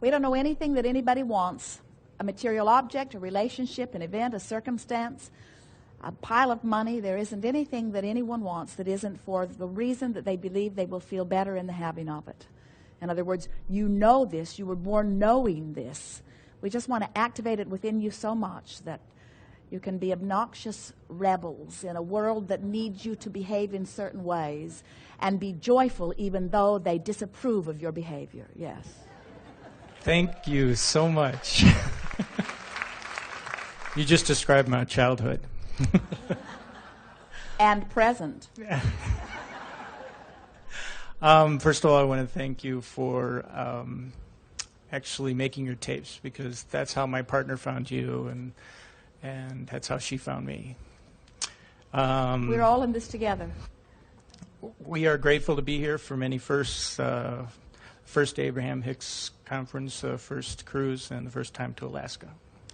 We don't know anything that anybody wants, a material object, a relationship, an event, a circumstance, a pile of money. There isn't anything that anyone wants that isn't for the reason that they believe they will feel better in the having of it. In other words, you know this. You were born knowing this. We just want to activate it within you so much that you can be obnoxious rebels in a world that needs you to behave in certain ways and be joyful even though they disapprove of your behavior. Yes. Thank you so much. You just described my childhood. And present. First of all, I want to thank you for actually making your tapes, because that's how my partner found you, and that's how she found me. We're all in this together. We are grateful to be here for many first Abraham Hicks conference, first cruise, and the first time to Alaska.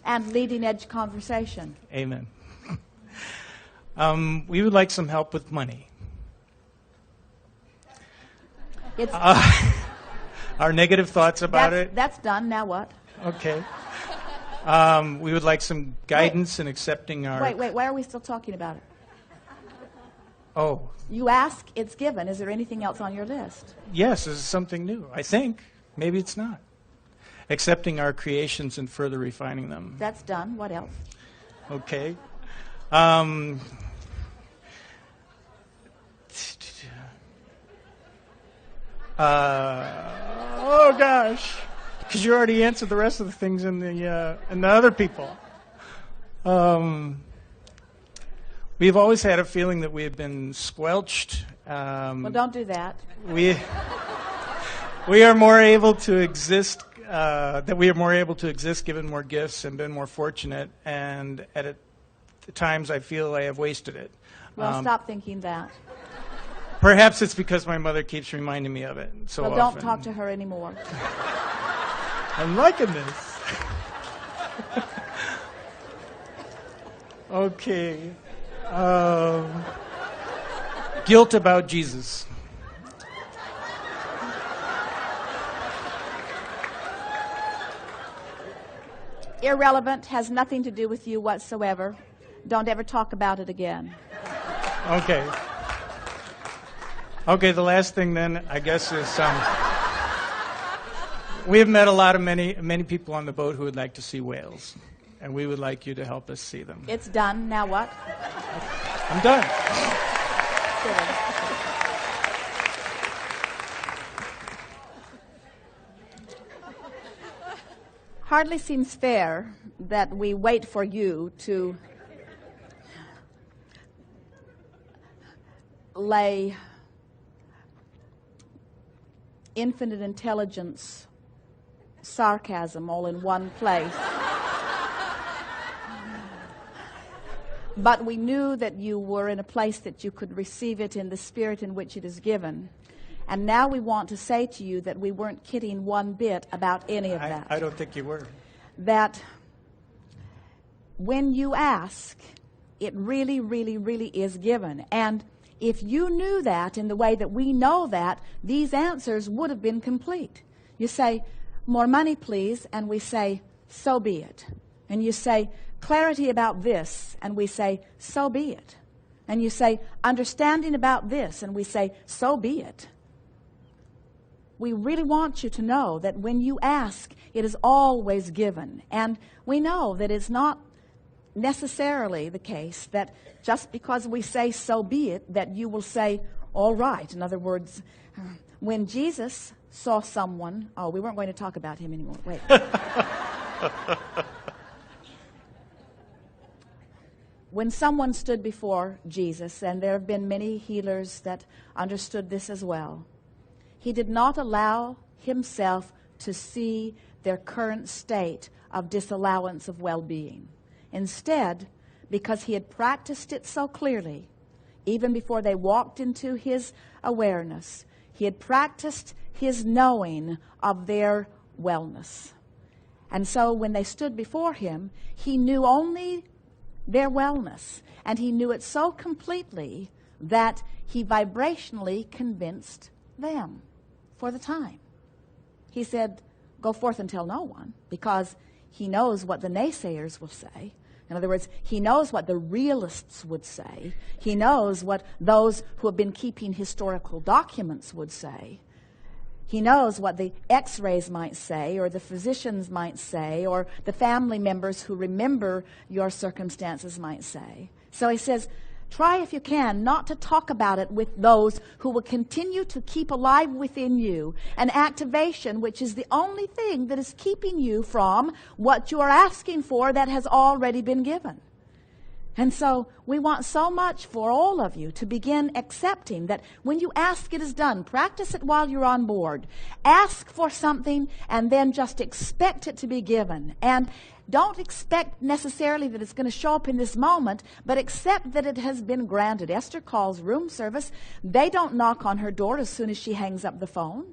And leading edge conversation. Amen. We would like some help with money. It's Our negative thoughts about it. That's done. Now what? Okay. We would like some guidance in accepting our... Wait. Why are we still talking about it? Oh. You ask, it's given. Is there anything else on your list? Yes, this is something new, I think. Maybe it's not. Accepting our creations and further refining them. That's done. What else? Okay. Oh gosh, because you already answered the rest of the things in the other people. We've always had a feeling that we have been squelched. Well, don't do that. We are more able to exist. That we are more able to exist given more gifts and been more fortunate. And at times, I feel I have wasted it. Well, stop thinking that. Perhaps it's because my mother keeps reminding me of it so often. Well, don't talk to her anymore. I'm liking this. Okay. Guilt about Jesus. Irrelevant, has nothing to do with you whatsoever. Don't ever talk about it again. Okay. Okay, the last thing then, I guess, is we have met many people on the boat who would like to see whales, and we would like you to help us see them. It's done. Now what? I'm done. Hardly seems fair that we wait for you to lay infinite intelligence, sarcasm all in one place. But we knew that you were in a place that you could receive it in the spirit in which it is given. And now we want to say to you that we weren't kidding one bit about any of that. I don't think you were. That when you ask, it really, really, really is given. And if you knew that in the way that we know that, these answers would have been complete. You say, more money, please, and we say, so be it. And you say, clarity about this, and we say, so be it. And you say, understanding about this, and we say, so be it. We really want you to know that when you ask, it is always given. And we know that it's not necessarily the case that just because we say so be it, that you will say, all right. In other words, when Jesus saw someone, we weren't going to talk about him anymore. Wait. When someone stood before Jesus, and there have been many healers that understood this as well, he did not allow himself to see their current state of disallowance of well-being. Instead, because he had practiced it so clearly, even before they walked into his awareness, he had practiced his knowing of their wellness. And so when they stood before him, he knew only their wellness. And he knew it so completely that he vibrationally convinced them for the time. He said, go forth and tell no one, because he knows what the naysayers will say. In other words, he knows what the realists would say. He knows what those who have been keeping historical documents would say. He knows what the x-rays might say, or the physicians might say, or the family members who remember your circumstances might say. So he says, try if you can not to talk about it with those who will continue to keep alive within you an activation which is the only thing that is keeping you from what you are asking for that has already been given. And so we want so much for all of you to begin accepting that when you ask, it is done. Practice it while you're on board. Ask for something and then just expect it to be given. And don't expect necessarily that it's going to show up in this moment, but accept that it has been granted. Esther calls room service. They don't knock on her door as soon as she hangs up the phone.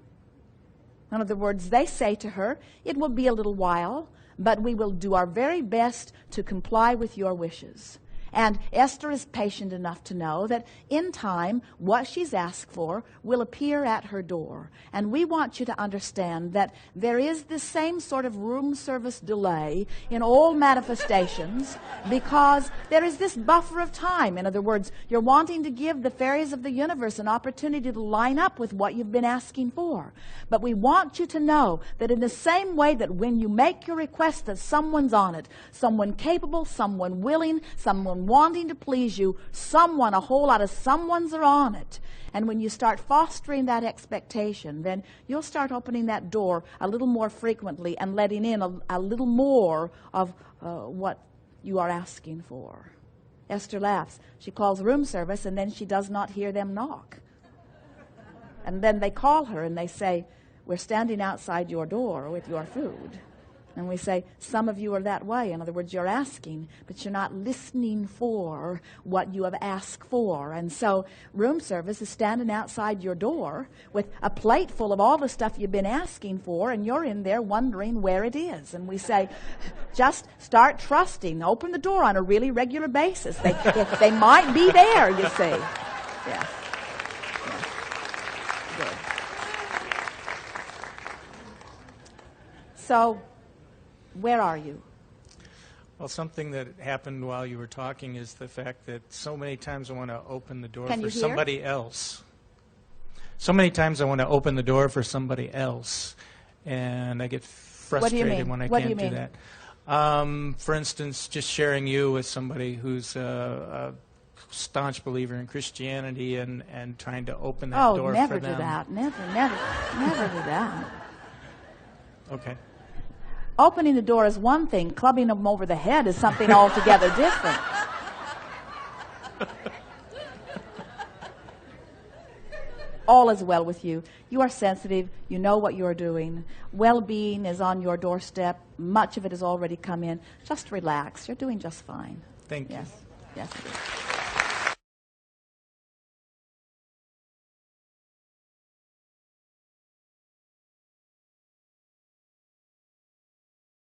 In other words, they say to her, it will be a little while, but we will do our very best to comply with your wishes. And Esther is patient enough to know that in time, what she's asked for will appear at her door. And we want you to understand that there is this same sort of room service delay in all manifestations because there is this buffer of time. In other words, you're wanting to give the fairies of the universe an opportunity to line up with what you've been asking for. But we want you to know that in the same way that when you make your request that someone's on it, someone capable, someone willing, someone wanting to please you, someone, a whole lot of someones are on it. And when you start fostering that expectation, then you'll start opening that door a little more frequently and letting in a little more of what you are asking for. Esther laughs. She calls room service, and then she does not hear them knock. And then they call her and they say, we're standing outside your door with your food. And we say, some of you are that way. In other words, you're asking, but you're not listening for what you have asked for. And so room service is standing outside your door with a plate full of all the stuff you've been asking for, and you're in there wondering where it is. And we say, just start trusting. Open the door on a really regular basis. They might be there, you see. Yes. Good. So, where are you? Well, something that happened while you were talking is the fact that so many times I want to open the door for somebody else. So many times I want to open the door for somebody else, and I get frustrated when I can't do that. For instance, just sharing you with somebody who's a staunch believer in Christianity and trying to open that door for them. Oh, never do that. Never do that. Okay. Opening the door is one thing. Clubbing them over the head is something altogether different. All is well with you. You are sensitive. You know what you're doing. Well-being is on your doorstep. Much of it has already come in. Just relax. You're doing just fine. Thank you. Yes, it is.